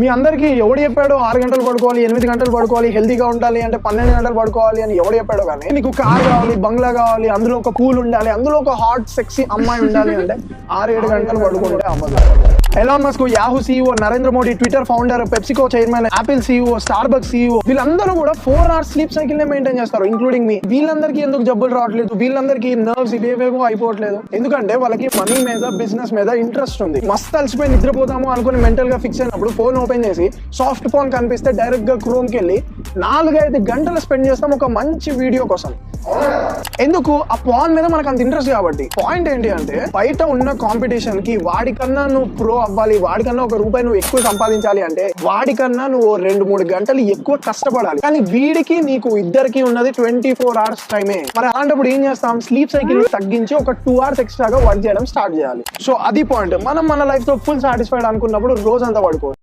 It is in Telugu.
మీ అందరికి ఎవడు చెప్పాడు 6 గంటలు పడుకోవాలి, 8 గంటలు పడుకోవాలి, హెల్తీగా ఉండాలి అంటే 12 గంటలు పడుకోవాలి అని ఎవడు చెప్పాడు? కానీ నీకు కార్ కావాలి, బంగ్లా కావాలి, అందులో ఒక పూల్ ఉండాలి, అందులో ఒక హాట్ సెక్సీ అమ్మాయి ఉండాలి అంటే 6-7 గంటలు పడుకుంటే అవ్వదు. Elon Musk, Yahoo CEO, Narendra Modi Twitter founder, PepsiCo chairman, Apple CEO, Starbucks CEO, వీళ్ళందరూ కూడా 4 hours స్లీప్ సైకిల్ నే మెయింటైన్ చేస్తారు, ఇంక్లూడింగ్ మీ. వీళ్ళందరికీ ఎందుకు జబ్బులు రావట్లేదు? వీళ్ళందరికీ నర్వ్స్ ఇవేవేవో అయిపోవట్లేదు. ఎందుకంటే వాళ్ళకి మనీ మీద, బిజినెస్ మీద ఇంట్రెస్ట్ ఉంది. మస్తు అలసిపోయి నిద్రపోతాము అనుకుని మెంటల్ గా ఫిక్స్ అయినప్పుడు ఫోన్ ఓపెన్ చేసి సాఫ్ట్ ఫోన్ కనిపిస్తే డైరెక్ట్ గా క్రోమ్ కి వెళ్ళి 4-5 గంటలు స్పెండ్ చేస్తాం ఒక మంచి వీడియో కోసం. ఎందుకు? ఆ పాన్ మీద మనకు అంత ఇంట్రెస్ట్ కాబట్టి. పాయింట్ ఏంటి అంటే, బయట ఉన్న కాంపిటీషన్ కి వాడికన్నా నువ్వు ప్రో అవ్వాలి, వాడికన్నా ₹1 నువ్వు ఎక్కువ సంపాదించాలి అంటే వాడికన్నా నువ్వు 2-3 గంటలు ఎక్కువ కష్టపడాలి. కానీ వీడికి నీకు ఇద్దరికి ఉన్నది 24 hours టైమే. మరి అలాంటప్పుడు ఏం చేస్తాం? స్లీప్ సైకిల్ తగ్గించి ఒక 2 hours ఎక్స్ట్రాగా వర్క్ చేయడం స్టార్ట్ చేయాలి. సో అది పాయింట్. మనం మన లైఫ్ తో ఫుల్ సాటిస్ఫైడ్ అనుకున్నప్పుడు రోజంతా పడుకోవచ్చు.